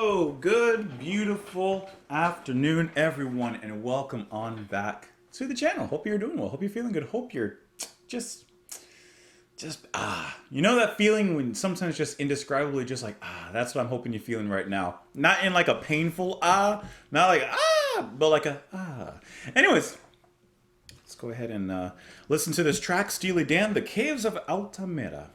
Oh, good, beautiful afternoon, everyone, and welcome on back to the channel. Hope you're doing well. Hope you're feeling good. Hope you're just you know that feeling when sometimes just indescribably just like, that's what I'm hoping you're feeling right now. Not in like a painful not like but like a Anyways, let's go ahead and listen to this track, Steely Dan, The Caves of Altamira,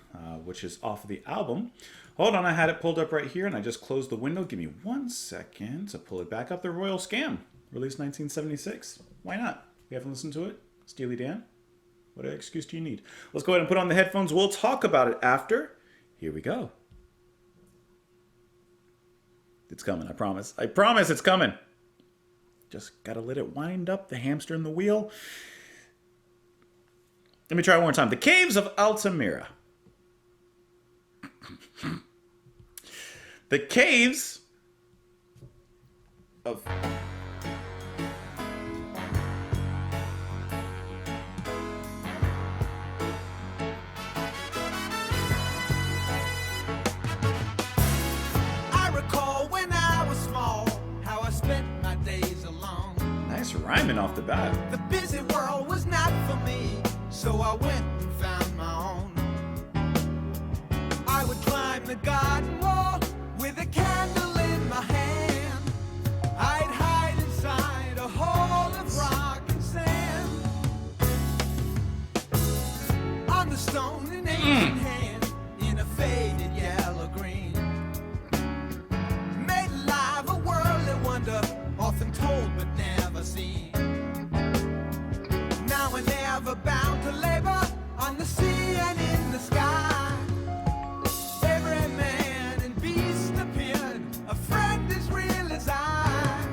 which is off of the album. Hold on, I had it pulled up right here and I just closed the window. Give me 1 second to pull it back up. The Royal Scam, released 1976. Why not? You haven't listened to it? Steely Dan? What excuse do you need? Let's go ahead and put on the headphones. We'll talk about it after. Here we go. It's coming, I promise. I promise it's coming. Just gotta let it wind up, the hamster in the wheel. Let me try it one more time. The Caves of Altamira. The Caves of... Rhyming off the bat. The busy world was not for me, so I went and found my own. I would climb the garden wall with a candle in my hand. I'd hide inside a hole of rock and sand. On the stone an ancient hand in a faded yellow green made alive a worldly wonder, often told but never seen. Now and ever bound to labor on the sea and in the sky. Every man and beast appeared, a friend as real as I.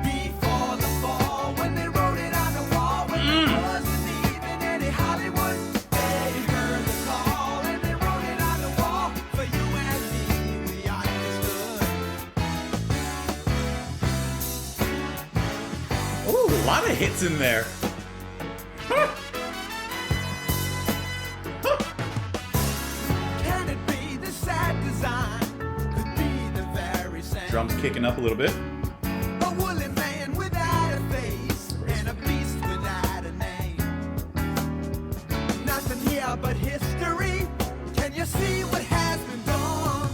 Before the fall, when they wrote it on the wall, when there wasn't even any Hollywood, they heard the call and they wrote it on the wall for you and me, we understood. Ooh, a lot of hits in there. Can it be the sad design? Could be the very same. Drums kicking up a little bit. A woolly man without a face and a beast without a name. Nothing here but history. Can you see what has been done?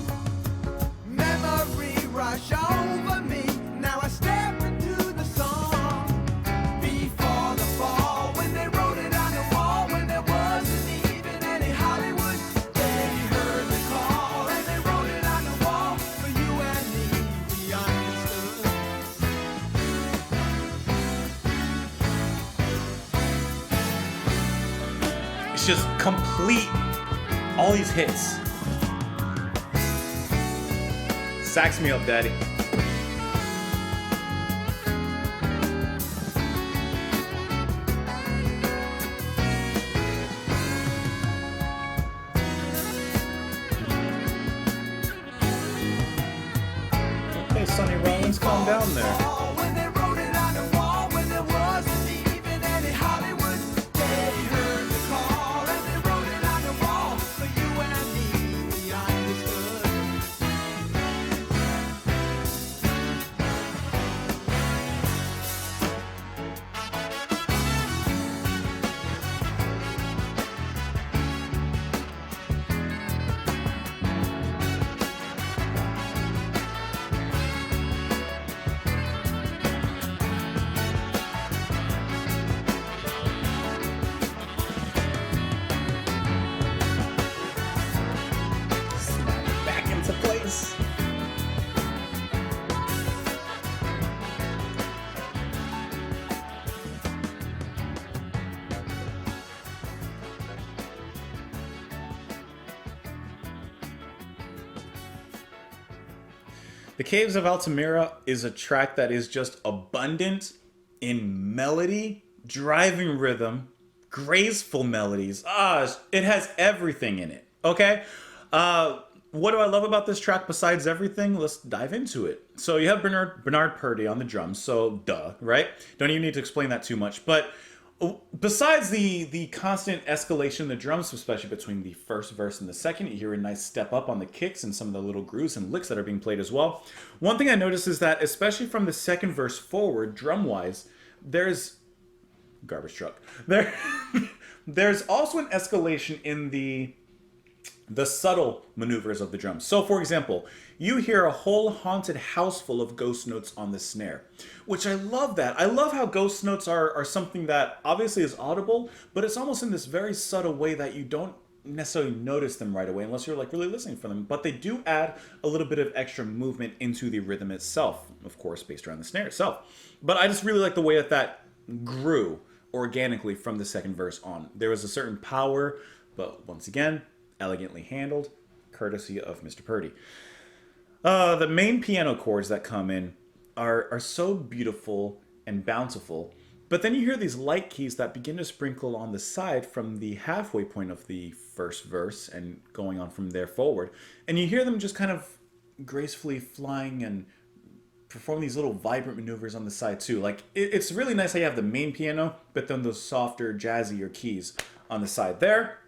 Memory rush over me. Now I step into the song. Before the fall, when they wrote it on the wall, when there wasn't even any Hollywood, they heard the call and they wrote it on the wall for you and me, we understood. It's just complete. All these hits. Sax me up, daddy. Okay, Sonny Rollins, calm down there. When they wrote it on the wall, when there wasn't even any Hollywood, they heard the call and they wrote it on the wall for you and me, we understood. Back into place. The Caves of Altamira is a track that is just abundant in melody, driving rhythm, graceful melodies. It has everything in it. Okay? What do I love about this track besides everything? Let's dive into it. So you have Bernard Purdie on the drums, so duh, right? Don't even need to explain that too much. But Besides the constant escalation in the drums, especially between the first verse and the second, you hear a nice step up on the kicks and some of the little grooves and licks that are being played as well. One thing I noticed is that, especially from the second verse forward, drum-wise, there's garbage truck. There's also an escalation in the subtle maneuvers of the drums. So, for example, you hear a whole haunted house full of ghost notes on the snare, which I love that. I love how ghost notes are something that obviously is audible, but it's almost in this very subtle way that you don't necessarily notice them right away unless you're like really listening for them. But they do add a little bit of extra movement into the rhythm itself, of course, based around the snare itself. But I just really like the way that grew organically from the second verse on. There was a certain power, but once again, elegantly handled, courtesy of Mr. Purdy. The main piano chords that come in are so beautiful and bountiful, but then you hear these light keys that begin to sprinkle on the side from the halfway point of the first verse and going on from there forward, and you hear them just kind of gracefully flying and perform these little vibrant maneuvers on the side too. Like, it's really nice how you have the main piano, but then those softer, jazzier keys on the side there.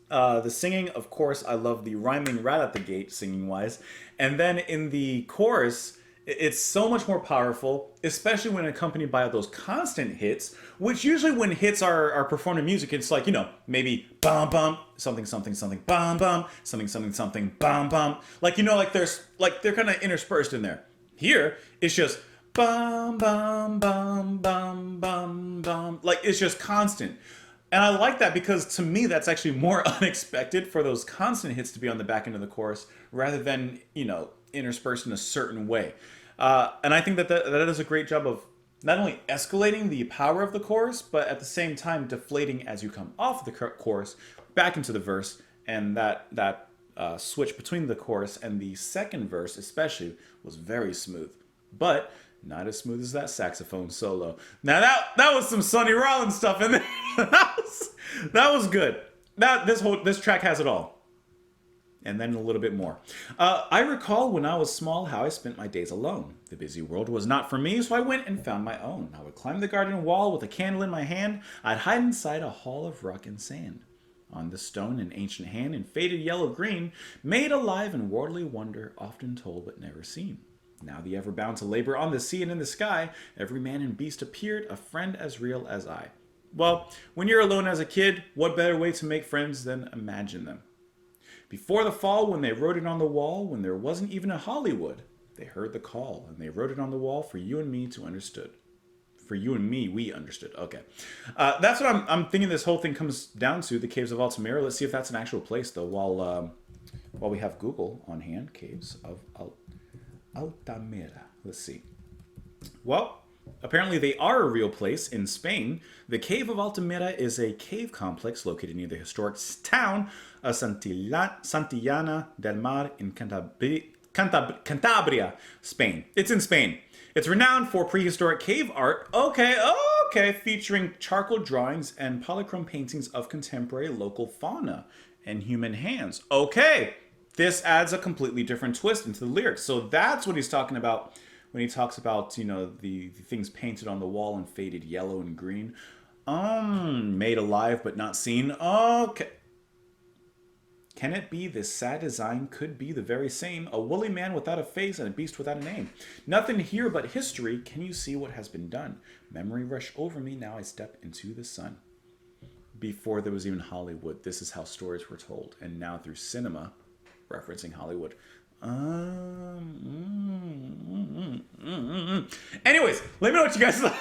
The singing, of course, I love the rhyming right at the gate, singing-wise. And then in the chorus, it's so much more powerful, especially when accompanied by those constant hits, which usually when hits are performed in music, it's like, maybe bum bum, something something something, bum bum, something something something, bum bum. Like, like they're kind of interspersed in there. Here, it's just bum bum bum bum bum bum. Like, it's just constant. And I like that because to me, that's actually more unexpected for those constant hits to be on the back end of the chorus rather than, interspersed in a certain way. And I think that does a great job of not only escalating the power of the chorus, but at the same time deflating as you come off the chorus back into the verse. And that switch between the chorus and the second verse especially was very smooth. But not as smooth as that saxophone solo. Now that was some Sonny Rollins stuff in there. that was good. This track has it all. And then a little bit more. I recall when I was small how I spent my days alone. The busy world was not for me, so I went and found my own. I would climb the garden wall with a candle in my hand. I'd hide inside a hall of rock and sand. On the stone, an ancient hand in faded yellow-green, made alive in worldly wonder, often told but never seen. Now the ever bound to labor on the sea and in the sky, every man and beast appeared, a friend as real as I. Well, when you're alone as a kid, what better way to make friends than imagine them? Before the fall, when they wrote it on the wall, when there wasn't even a Hollywood, they heard the call, and they wrote it on the wall for you and me to understood. For you and me, we understood. Okay. That's what I'm thinking this whole thing comes down to, the Caves of Altamira. Let's see if that's an actual place, though, while we have Google on hand. Caves of Altamira. Let's see. Well, apparently they are a real place in Spain. The Cave of Altamira is a cave complex located near the historic town of Santillana del Mar in Cantabria, Spain. It's in Spain. It's renowned for prehistoric cave art. Okay, featuring charcoal drawings and polychrome paintings of contemporary local fauna and human hands. Okay, this adds a completely different twist into the lyrics. So that's what he's talking about when he talks about, the things painted on the wall in faded yellow and green. Made alive but not seen. Okay. Can it be this sad design could be the very same? A woolly man without a face and a beast without a name. Nothing here but history. Can you see what has been done? Memory rush over me. Now I step into the sun. Before there was even Hollywood, this is how stories were told. And now through cinema, referencing Hollywood. Anyways, let me know what you guys thought.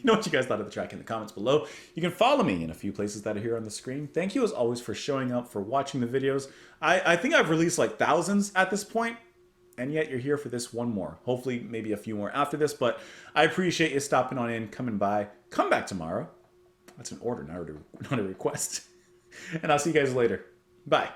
What you guys thought of the track in the comments below. You can follow me in a few places that are here on the screen. Thank you as always for showing up, for watching the videos. I think I've released like thousands at this point, and yet you're here for this one more. Hopefully maybe a few more after this, but I appreciate you stopping on in, coming by. Come back tomorrow. That's an order, not a request. And I'll see you guys later. Bye.